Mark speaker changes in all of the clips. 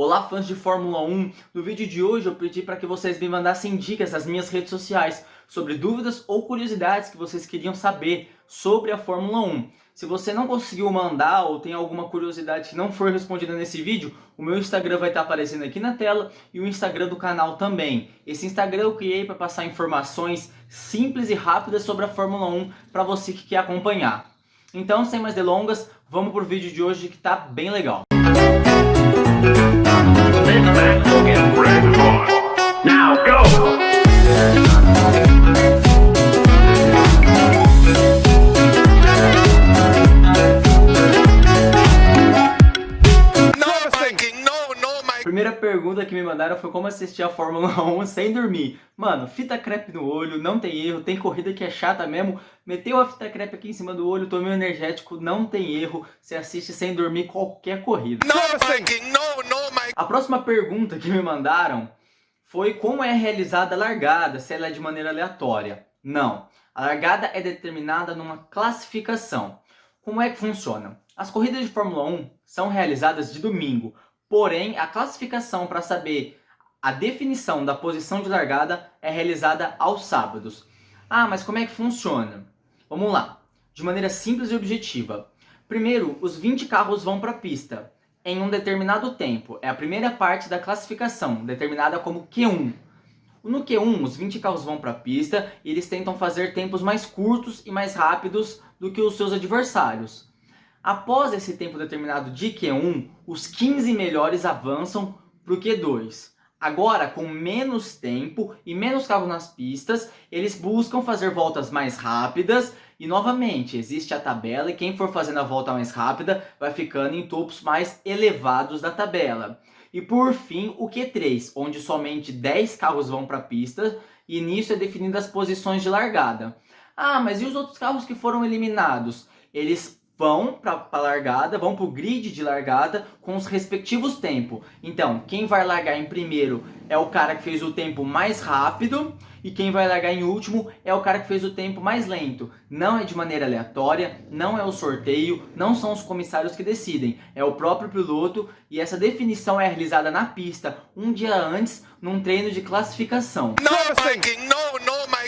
Speaker 1: Olá, fãs de Fórmula 1! No vídeo de hoje eu pedi para que vocês me mandassem dicas nas minhas redes sociais sobre dúvidas ou curiosidades que vocês queriam saber sobre a Fórmula 1. Se você não conseguiu mandar ou tem alguma curiosidade que não foi respondida nesse vídeo, o meu Instagram vai estar aparecendo aqui na tela e o Instagram do canal também. Esse Instagram eu criei para passar informações simples e rápidas sobre a Fórmula 1 para você que quer acompanhar. Então, sem mais delongas, vamos pro vídeo de hoje que tá bem legal.
Speaker 2: Now go!
Speaker 1: A primeira pergunta que me mandaram foi como assistir a Fórmula 1 sem dormir. Mano, fita crepe no olho, não tem erro, tem corrida que é chata mesmo. Meteu a fita crepe aqui em cima do olho, tomei um energético, não tem erro. Você assiste sem dormir qualquer corrida. A próxima pergunta que me mandaram foi como é realizada a largada, se ela é de maneira aleatória. Não, a largada é determinada numa classificação. Como é que funciona? As corridas de Fórmula 1 são realizadas de domingo, porém a classificação para saber a definição da posição de largada é realizada aos sábados. Ah, mas como é que funciona? Vamos lá, de maneira simples e objetiva. Primeiro, os 20 carros vão para a pista em um determinado tempo. É a primeira parte da classificação, determinada como Q1. No Q1, os 20 carros vão para a pista e eles tentam fazer tempos mais curtos e mais rápidos do que os seus adversários. Após esse tempo determinado de Q1, os 15 melhores avançam para o Q2. Agora, com menos tempo e menos carro nas pistas, eles buscam fazer voltas mais rápidas e, novamente, existe a tabela e quem for fazendo a volta mais rápida vai ficando em topos mais elevados da tabela. E, por fim, o Q3, onde somente 10 carros vão para a pista e nisso é definida as posições de largada. Ah, mas e os outros carros que foram eliminados? Eles vão para a largada, vão para o grid de largada com os respectivos tempos. Então, quem vai largar em primeiro é o cara que fez o tempo mais rápido e quem vai largar em último é o cara que fez o tempo mais lento. Não é de maneira aleatória, não é o sorteio, não são os comissários que decidem, é o próprio piloto e essa definição é realizada na pista um dia antes num treino de classificação.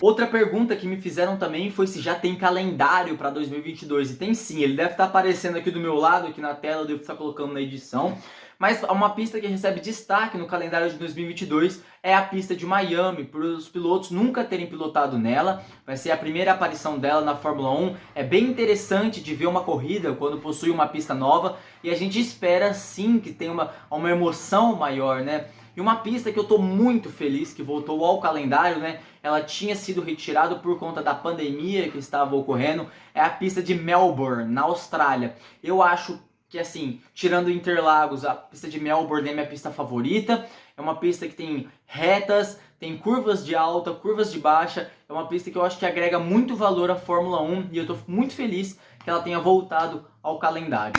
Speaker 1: Outra pergunta que me fizeram também foi se já tem calendário para 2022 e tem sim, ele deve estar aparecendo aqui do meu lado, aqui na tela, eu devo estar colocando na edição. Mas uma pista que recebe destaque no calendário de 2022 é a pista de Miami, por os pilotos nunca terem pilotado nela. Vai ser a primeira aparição dela na Fórmula 1. É bem interessante de ver uma corrida quando possui uma pista nova e a gente espera sim que tenha uma emoção maior, né? E uma pista que eu estou muito feliz que voltou ao calendário, né? Ela tinha sido retirada por conta da pandemia que estava ocorrendo. É a pista de Melbourne, na Austrália. Eu acho que, assim, tirando Interlagos, a pista de Melbourne é minha pista favorita. É uma pista que tem retas, tem curvas de alta, curvas de baixa. É uma pista que eu acho que agrega muito valor à Fórmula 1 e eu estou muito feliz que ela tenha voltado ao calendário.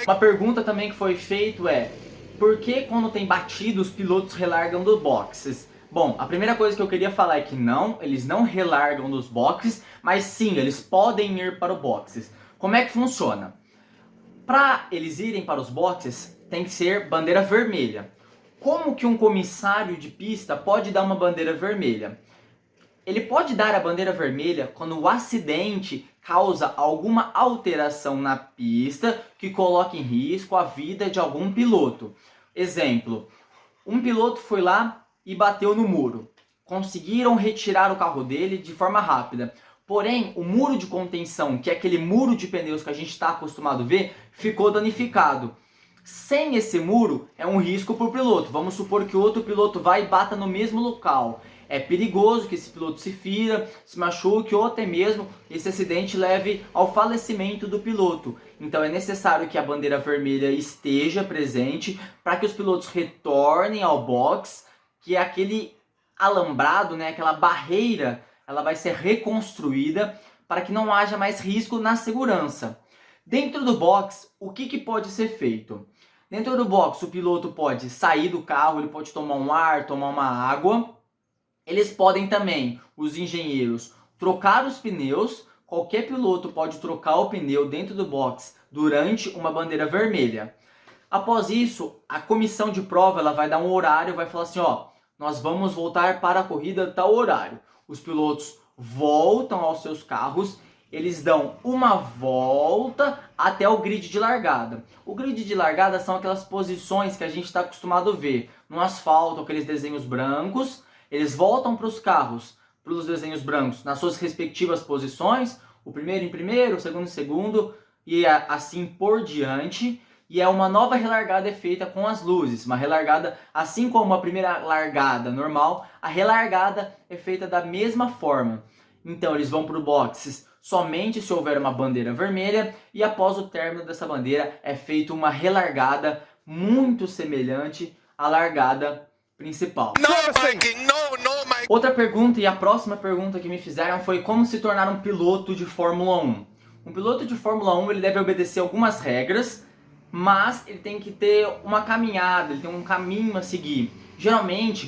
Speaker 1: Uma pergunta também que foi feita é: por que quando tem batida os pilotos relargam dos boxes? Bom, a primeira coisa que eu queria falar é que não, eles não relargam dos boxes, mas sim, eles podem ir para os boxes. Como é que funciona? Para eles irem para os boxes, tem que ser bandeira vermelha. Como que um comissário de pista pode dar uma bandeira vermelha? Ele pode dar a bandeira vermelha quando o acidente causa alguma alteração na pista que coloque em risco a vida de algum piloto. Exemplo, um piloto foi lá e bateu no muro. Conseguiram retirar o carro dele de forma rápida. Porém, o muro de contenção, que é aquele muro de pneus que a gente está acostumado a ver, ficou danificado. Sem esse muro, é um risco para o piloto. Vamos supor que outro piloto vai e bata no mesmo local. É perigoso que esse piloto se fira, se machuque ou até mesmo esse acidente leve ao falecimento do piloto. Então é necessário que a bandeira vermelha esteja presente para que os pilotos retornem ao box, que é aquele alambrado, né, aquela barreira, ela vai ser reconstruída para que não haja mais risco na segurança. Dentro do box, o que pode ser feito? Dentro do box, o piloto pode sair do carro, ele pode tomar um ar, tomar uma água. Eles podem também, os engenheiros, trocar os pneus. Qualquer piloto pode trocar o pneu dentro do box durante uma bandeira vermelha. Após isso, a comissão de prova ela vai dar um horário, vai falar assim, ó, nós vamos voltar para a corrida tal horário. Os pilotos voltam aos seus carros, eles dão uma volta até o grid de largada. O grid de largada são aquelas posições que a gente está acostumado a ver no asfalto, aqueles desenhos brancos. Eles voltam para os carros, para os desenhos brancos, nas suas respectivas posições, o primeiro em primeiro, o segundo em segundo, e assim por diante. E é uma nova relargada feita com as luzes. Uma relargada, assim como a primeira largada normal, a relargada é feita da mesma forma. Então eles vão para o boxes somente se houver uma bandeira vermelha e após o término dessa bandeira é feita uma relargada muito semelhante à largada principal. Outra pergunta e a próxima pergunta que me fizeram foi como se tornar um piloto de Fórmula 1. Um piloto de Fórmula 1 ele deve obedecer algumas regras, mas ele tem que ter uma caminhada, ele tem um caminho a seguir. Geralmente,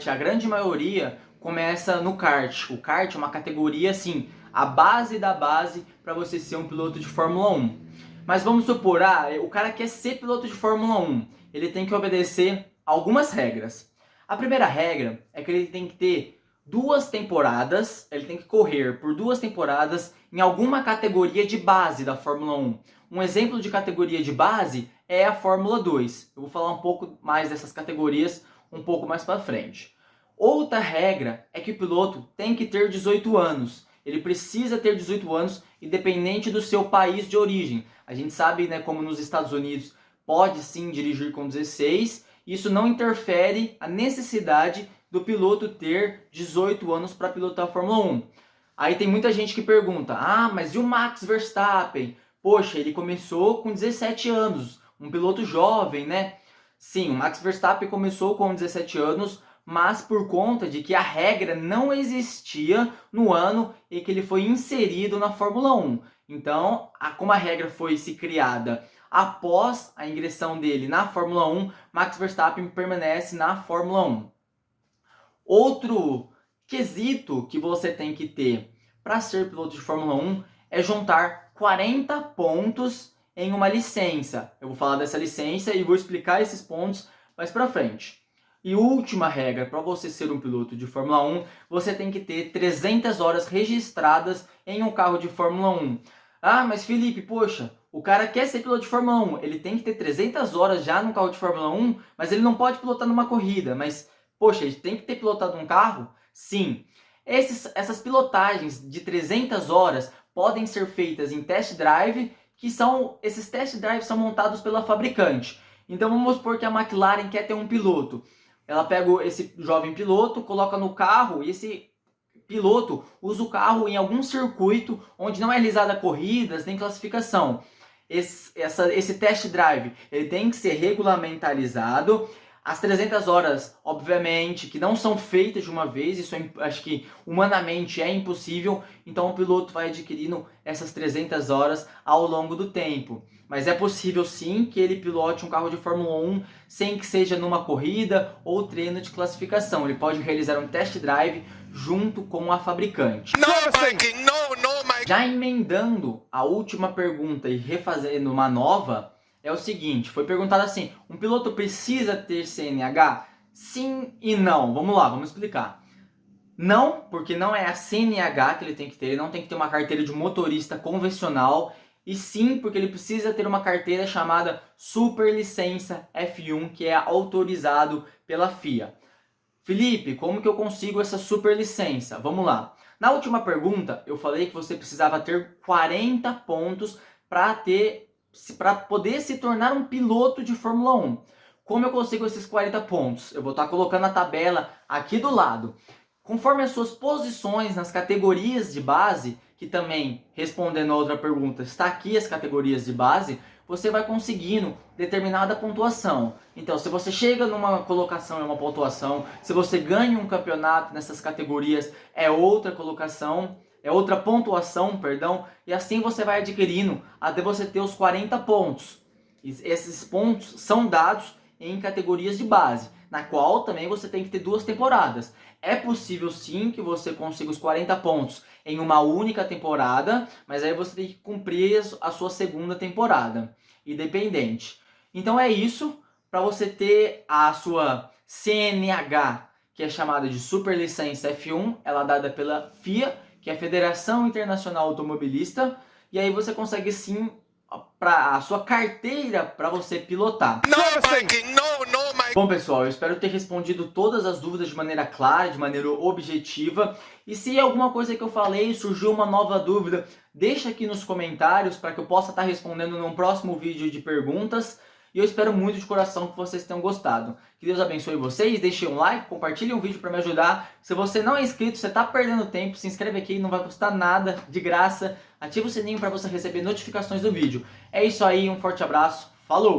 Speaker 1: a grande maioria começa no kart. O kart é uma categoria assim, a base da base para você ser um piloto de Fórmula 1. Mas vamos supor, o cara quer ser piloto de Fórmula 1, ele tem que obedecer algumas regras. A primeira regra é que ele tem que ter 2 temporadas, ele tem que correr por 2 temporadas em alguma categoria de base da Fórmula 1. Um exemplo de categoria de base é a Fórmula 2. Eu vou falar um pouco mais dessas categorias um pouco mais para frente. Outra regra é que o piloto tem que ter 18 anos. Ele precisa ter 18 anos, independente do seu país de origem. A gente sabe, né, como nos Estados Unidos pode sim dirigir com 16. Isso não interfere a necessidade do piloto ter 18 anos para pilotar a Fórmula 1. Aí tem muita gente que pergunta, mas e o Max Verstappen? Poxa, ele começou com 17 anos, um piloto jovem, né? Sim, o Max Verstappen começou com 17 anos, mas por conta de que a regra não existia no ano em que ele foi inserido na Fórmula 1. Então, como a regra foi se criada após a ingressão dele na Fórmula 1, Max Verstappen permanece na Fórmula 1. Outro quesito que você tem que ter para ser piloto de Fórmula 1 é juntar 40 pontos em uma licença. Eu vou falar dessa licença e vou explicar esses pontos mais para frente. E última regra, para você ser um piloto de Fórmula 1, você tem que ter 300 horas registradas em um carro de Fórmula 1. Mas Felipe, poxa, o cara quer ser piloto de Fórmula 1, ele tem que ter 300 horas já no carro de Fórmula 1, mas ele não pode pilotar numa corrida. Mas, poxa, ele tem que ter pilotado um carro? Sim. Essas pilotagens de 300 horas podem ser feitas em test drive, esses test drives são montados pela fabricante. Então vamos supor que a McLaren quer ter um piloto. Ela pega esse jovem piloto, coloca no carro e esse piloto usa o carro em algum circuito onde não é realizada corridas nem classificação. Esse test drive ele tem que ser regulamentarizado. As 300 horas, obviamente, que não são feitas de uma vez, isso acho que humanamente é impossível, então o piloto vai adquirindo essas 300 horas ao longo do tempo. Mas é possível sim que ele pilote um carro de Fórmula 1 sem que seja numa corrida ou treino de classificação. Ele pode realizar um test drive junto com a fabricante. Já emendando a última pergunta e refazendo uma nova, é o seguinte, foi perguntado assim, um piloto precisa ter CNH? Sim e não. Vamos lá, vamos explicar. Não, porque não é a CNH que ele tem que ter, ele não tem que ter uma carteira de motorista convencional, e sim porque ele precisa ter uma carteira chamada Superlicença F1, que é autorizado pela FIA. Felipe, como que eu consigo essa superlicença? Vamos lá. Na última pergunta, eu falei que você precisava ter 40 pontos para poder se tornar um piloto de Fórmula 1. Como eu consigo esses 40 pontos? Eu vou estar colocando a tabela aqui do lado. Conforme as suas posições nas categorias de base, que também, respondendo a outra pergunta, está aqui as categorias de base, você vai conseguindo determinada pontuação. Então, se você chega numa colocação, é uma pontuação. Se você ganha um campeonato nessas categorias, é outra colocação. É outra pontuação, perdão, e assim você vai adquirindo até você ter os 40 pontos. E esses pontos são dados em categorias de base, na qual também você tem que ter 2 temporadas. É possível sim que você consiga os 40 pontos em uma única temporada, mas aí você tem que cumprir a sua segunda temporada, independente. Então é isso, para você ter a sua CNH, que é chamada de Superlicença F1, ela é dada pela FIA, que é a Federação Internacional Automobilista, e aí você consegue sim para a sua carteira para você pilotar. Bom pessoal, eu espero ter respondido todas as dúvidas de maneira clara, de maneira objetiva. E se alguma coisa que eu falei surgiu uma nova dúvida, deixa aqui nos comentários para que eu possa estar respondendo num próximo vídeo de perguntas. E eu espero muito de coração que vocês tenham gostado. Que Deus abençoe vocês, deixe um like, compartilhe um vídeo para me ajudar. Se você não é inscrito, você está perdendo tempo, se inscreve aqui, não vai custar nada, de graça. Ativa o sininho para você receber notificações do vídeo. É isso aí, um forte abraço, falou!